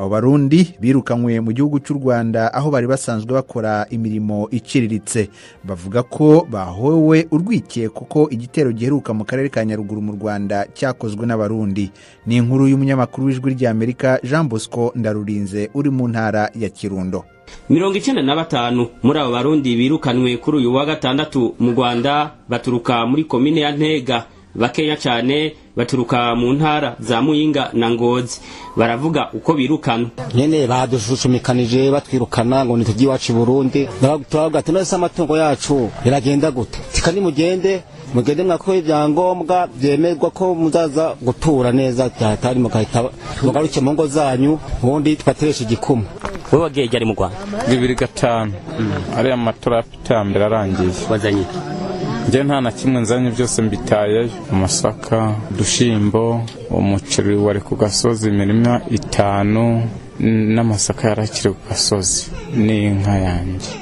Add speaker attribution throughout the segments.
Speaker 1: Abarundi birukanwe mu gihugu cy'u Rwanda aho bari basanzwe bakora imirimo iciriritse. Bavuga ko bahowe urwikiye kuko igitero giheruka mu karere ka Nyaruguru mu Rwanda cyakozwe n'Abarundi. Ni inkuru y'umunyamakuru w'Ijwi ry'Amerika Jean Bosco Ndarurinze uri mu ntara ya Kirundo. 95
Speaker 2: muri abo Barundi birukanwe kuri uyu wa gatandatu mu Rwanda baturuka muri komine ya Ntega, bakenya cyane baturuka mu ntara za Muyinga na Ngozi. Baravuga uko birukana
Speaker 3: nyene badushumikanije batwirukana ngo nitujyi wacu Burundi. Turavuga ati nose amatungo yacu biragenda gute, tikani mugende mwako ibyangombwa byemerwa ko muzaza gutura neza cyatari mugahita mugaruke mu ngo zanyu ubundi twateresha igikuma.
Speaker 2: Wewe wageje ari mu Rwanda
Speaker 4: 2005 ari amatora atambira arangiye
Speaker 2: wazanye
Speaker 4: nje nta na kimwe nzanye byose mbitaye amasaka dushimbo umuceri wari ku gasozi imirima 5 n'amasaka yarakiri ku gasozi n'inka yanjye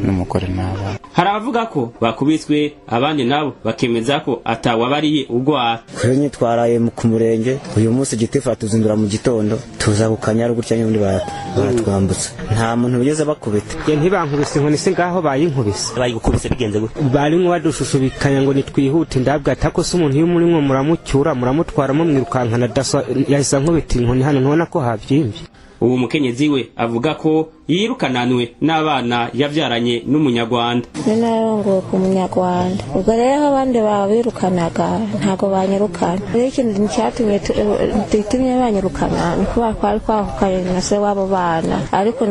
Speaker 4: n'umugore n'abana.
Speaker 2: Haravuga ko bakubitswe abandi nabo bakemeza ko atawabariye ugwara.
Speaker 3: Kwenye twaraye ku murenge uyu munsi gitifa tuzindura mu gitondo tuza kukanyara gutya nyundi baratwambutsa nta muntu bigeze bakubita.
Speaker 5: Je ntibankubise inkoni se ngaho bayinkubise
Speaker 2: bayigukubise bigenze gute
Speaker 5: barimwe badushushubikanya ngo nitwihute ndabwa atako se umuntu iyo muri mwe muramucyura muramutwara mu mwirukankana daso yahisa nkubita inkoni hano ntubona ko havyimvye.
Speaker 2: Ubu mukenyezi we avuga ko yirukananwe n'abana yabyaranye n'umunyarwanda.
Speaker 6: Ninarongo ku munyarwanda ubwo rero abandi babirukanaga ntago banyirukana. Ikintu cyatumye banyirukana niko bakwari kwahukanye na se wabo bana ariko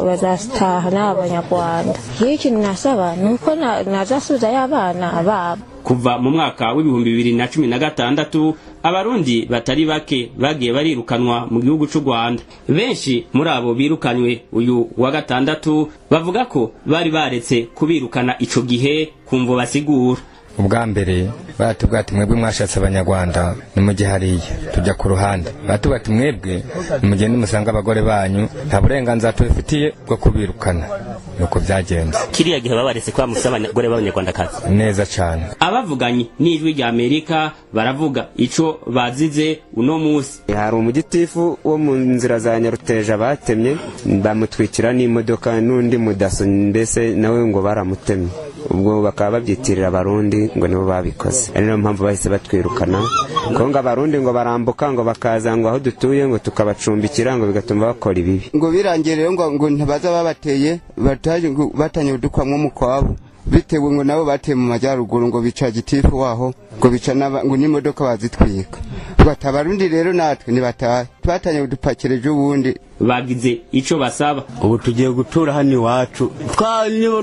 Speaker 6: bazataha n'abanyarwanda. Ikintu nasaba nuko nazasubiza y'abana babo.
Speaker 2: Kuva mu mwaka w'ibihumbi 2016 Abarundi batari bake bagiye barirukanwa mu gihugu cy'u Rwanda. Benshi muri abo birukanywe uyu wa gatandatu bavuga ko bari baretse kubirukana ico gihe kumvo basigura.
Speaker 7: Ubwa mbere batubwira ati mwebwe mwashatse abanyarwanda nimugihariye tujya ku ruhande. Batubwira ati mwebwe nimugende musanga abagore banyu nta burenganzira tubifitiye bwo kubirukana. Nuko byagenze.
Speaker 2: Kiriya gihe babaretse kwa musaba abagore b'abanyarwanda kazi.
Speaker 7: Neza cyane.
Speaker 2: Abavuganye n'Ijwi ry'Amerika baravuga ico bazize uno musi.
Speaker 8: Hari umugitifu wo mu nzira za Nyaruteja batemye bamutwikira n'imodoka n'undi mudaso mbese nawe ngo baramutemye. Ubwo bakaba babyitirira Abarundi ngo nibo babikoze. Ari no mpamvu bahise batwirukana. Konga Abarundi ngo barambuka ngo bakaza ngo aho dutuye ngo tukabacumbikira ngo bigatuma bakora ibibi.
Speaker 9: Ngo birangire ngo ntabaza babateye bataje batanye udukwamwe mu kwabo. Bitewe ngo nabo bateye mu majyaruguru ngo bica gitifu waho ngo bica ngo n'imodoka bazitwika. Batabarundi rero natwe nibataye twatanye udupakireje ubundi
Speaker 2: bagize ico basaba.
Speaker 3: Ubu tugiye gutura hano iwacu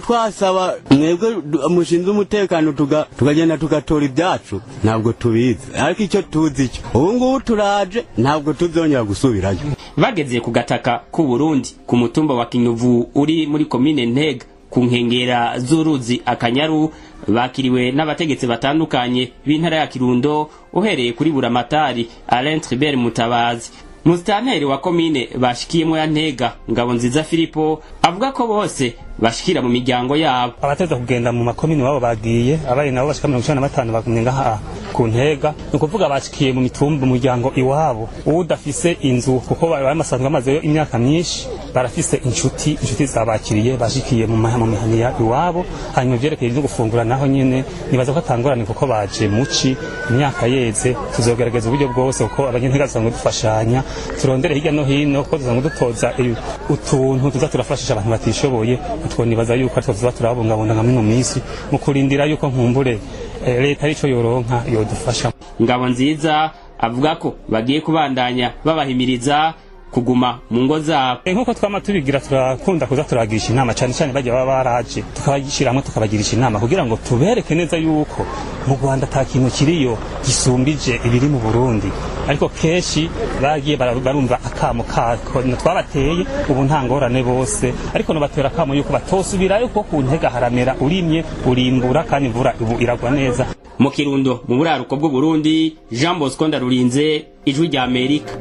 Speaker 3: twasaba mwebwe mushinzwe umutekano tukagenda tugatora ibyacu ntabwo tubizi ariko icyo tuzi cyo ubu ngubu turaje ntabwo tuzongera gusubirayo.
Speaker 2: Bageze ku gataka ku Burundi ku mutumba wa Kinyuvu uri muri komine Ntega ku nkengera z'uruzi Akanyaru bakiriwe n'abategetsi batandukanye b'intara ya Kirundo uhereye kuri buramatari Alain Tribert Mutabazi. Mustaneri wa komine bashikiyemo ya Ntega Ngabonziza Filipo avuga ko bose bashikira mu miryango yabo.
Speaker 5: Abateza kugenda mu makomine wabo bagiye abari nabo bashika 95 bagumye ngaha ku Ntega nukuvuga bashikiye mu mitumba umuryango iwabo udafise inzu kuko bamasanzwe amaze imyaka myinshi barafise inshuti zabakiriye bashikiye mu mahaniya iwabo hanyuma byerekeye no gufungura naho nyene nibaza ko atangorane kuko baje muci imyaka yeze tuzogerageza uburyo bwose kuko abanyentega zango dufashanya turondere hirya no hino ko tuzango dutoza utuntu tuzaturafashisha abantu batishoboye twonibaza yuko tuzoza turabungabunga nka mino misi mu kurindira yuko nkumbure leta arico yoronka yodufasha. Ngabonziza avuga ko bagiye kubandanya babahimiriza kuguma mu ngo zabo. Nkuko twama tubigira turakunda kuza turagisha inama cyane cyane bajya baba baraje tukabagishiramo tukabagirisha inama kugira ngo tubereke neza yuko mu Rwanda ta kintu kiriyo gisumbije ibiri mu Burundi ariko keshi bagiye barumva akamo kako twabateye ubu ntangorane bose ariko no batera akamo yuko batosubira yuko ku Ntega haramera urimye urimbura kandi imvura ubu iragwa neza. Mu Kirundo mu buraruko bw'u Burundi Jean Bosco Ndarurinze Ijwi ry'Amerika.